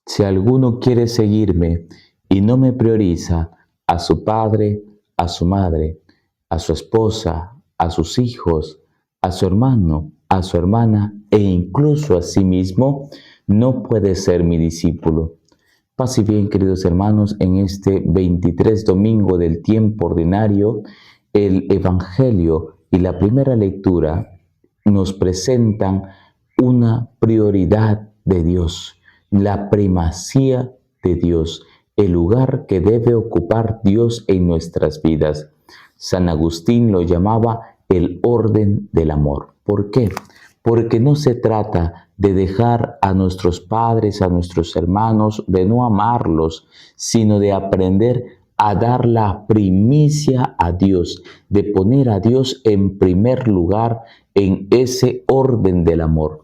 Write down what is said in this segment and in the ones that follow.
Si alguno quiere seguirme y no me prioriza a su padre, a su madre, a su esposa, a sus hijos, a su hermano, a su hermana e incluso a sí mismo, no puede ser mi discípulo. Paz y bien, queridos hermanos, en este 23 domingo del tiempo ordinario, el Evangelio y la primera lectura nos presentan una prioridad de Dios, la primacía de Dios, el lugar que debe ocupar Dios en nuestras vidas. San Agustín lo llamaba el orden del amor. ¿Por qué? Porque no se trata de dejar a nuestros padres, a nuestros hermanos, de no amarlos, sino de aprender a dar la primicia a Dios, de poner a Dios en primer lugar en ese orden del amor.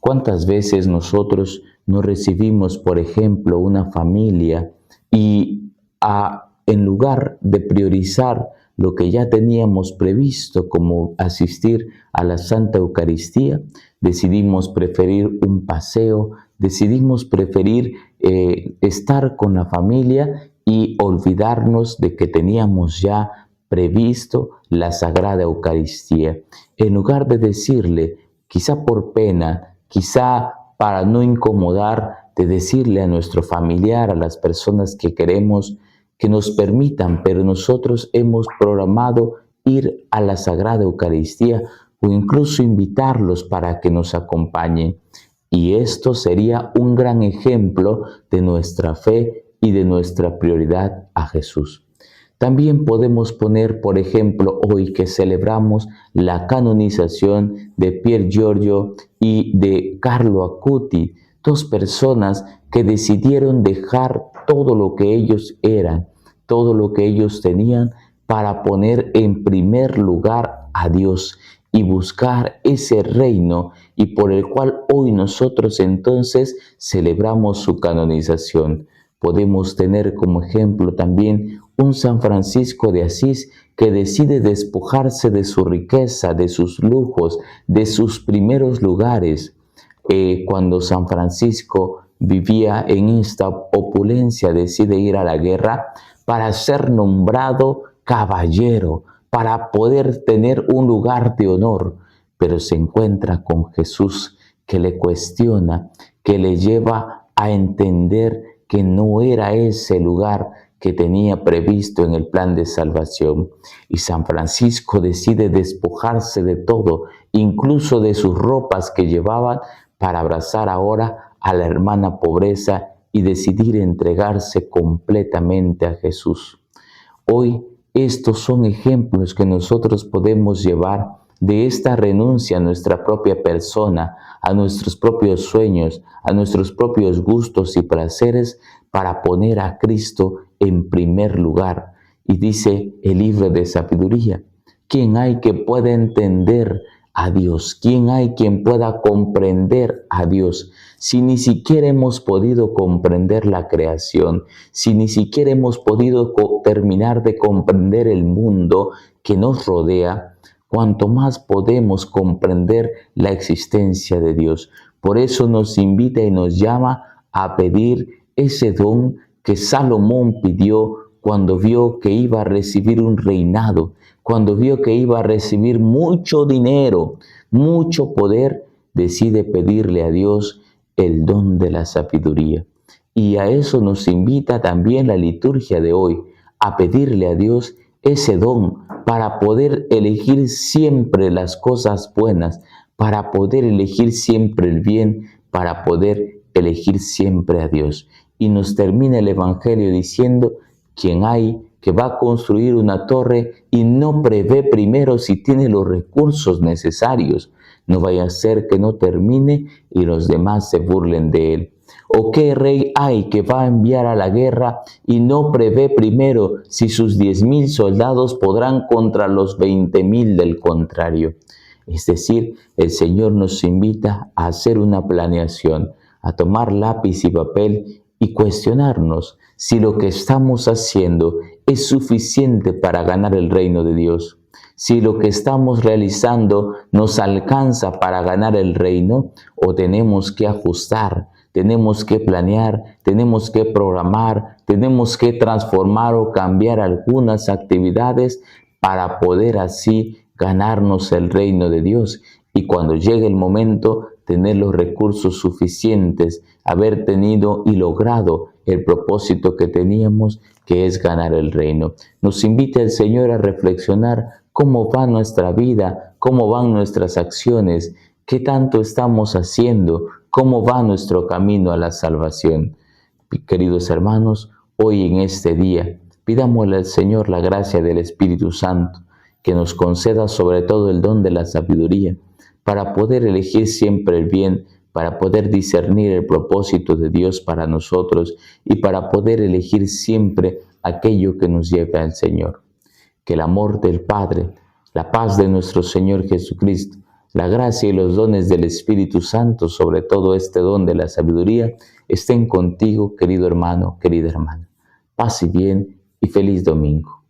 ¿Cuántas veces nosotros no recibimos, por ejemplo, una familia y en lugar de priorizar lo que ya teníamos previsto, como asistir a la Santa Eucaristía, decidimos preferir un paseo, decidimos preferir estar con la familia y olvidarnos de que teníamos ya previsto la Sagrada Eucaristía? En lugar de decirle, quizá por pena, quizá para no incomodar, de decirle a nuestro familiar, a las personas que queremos, que nos permitan, pero nosotros hemos programado ir a la Sagrada Eucaristía o incluso invitarlos para que nos acompañen. Y esto sería un gran ejemplo de nuestra fe y de nuestra prioridad a Jesús. También podemos poner, por ejemplo, hoy que celebramos la canonización de Pier Giorgio y de Carlo Acuti, dos personas que decidieron dejar todo lo que ellos eran, todo lo que ellos tenían, para poner en primer lugar a Dios y buscar ese reino, y por el cual hoy nosotros entonces celebramos su canonización. Podemos tener como ejemplo también un San Francisco de Asís que decide despojarse de su riqueza, de sus lujos, de sus primeros lugares. Cuando San Francisco vivía en esta opulencia, decide ir a la guerra para ser nombrado caballero, para poder tener un lugar de honor, pero se encuentra con Jesús que le cuestiona, que le lleva a entender que no era ese lugar que tenía previsto en el plan de salvación. Y San Francisco decide despojarse de todo, incluso de sus ropas que llevaban, para abrazar ahora a la hermana pobreza y decidir entregarse completamente a Jesús. Hoy estos son ejemplos que nosotros podemos llevar de esta renuncia a nuestra propia persona, a nuestros propios sueños, a nuestros propios gustos y placeres, para poner a Cristo en primer lugar. Y dice el libro de sabiduría, ¿quién hay que pueda entender a Dios? ¿Quién hay quien pueda comprender a Dios? Si ni siquiera hemos podido comprender la creación, si ni siquiera hemos podido terminar de comprender el mundo que nos rodea, cuanto más podemos comprender la existencia de Dios. Por eso nos invita y nos llama a pedir ese don que Salomón pidió cuando vio que iba a recibir un reinado, cuando vio que iba a recibir mucho dinero, mucho poder, decide pedirle a Dios el don de la sabiduría. Y a eso nos invita también la liturgia de hoy, a pedirle a Dios ese don para poder elegir siempre las cosas buenas, para poder elegir siempre el bien, para poder elegir siempre a Dios. Y nos termina el Evangelio diciendo, ¿quién hay que va a construir una torre y no prevé primero si tiene los recursos necesarios? No vaya a ser que no termine y los demás se burlen de él. ¿O qué rey hay que va a enviar a la guerra y no prevé primero si sus 10,000 soldados podrán contra los 20,000 del contrario? Es decir, el Señor nos invita a hacer una planeación, a tomar lápiz y papel y cuestionarnos si lo que estamos haciendo es suficiente para ganar el reino de Dios. Si lo que estamos realizando nos alcanza para ganar el reino, o tenemos que ajustar, tenemos que planear, tenemos que programar, tenemos que transformar o cambiar algunas actividades para poder así ganarnos el reino de Dios. Y cuando llegue el momento, tener los recursos suficientes, haber tenido y logrado el propósito que teníamos, que es ganar el reino. Nos invita el Señor a reflexionar cómo va nuestra vida, cómo van nuestras acciones, qué tanto estamos haciendo, cómo va nuestro camino a la salvación. Queridos hermanos, hoy en este día, pidámosle al Señor la gracia del Espíritu Santo, que nos conceda sobre todo el don de la sabiduría, para poder elegir siempre el bien, para poder discernir el propósito de Dios para nosotros y para poder elegir siempre aquello que nos lleve al Señor. Que el amor del Padre, la paz de nuestro Señor Jesucristo, la gracia y los dones del Espíritu Santo, sobre todo este don de la sabiduría, estén contigo, querido hermano, querida hermana. Paz y bien y feliz domingo.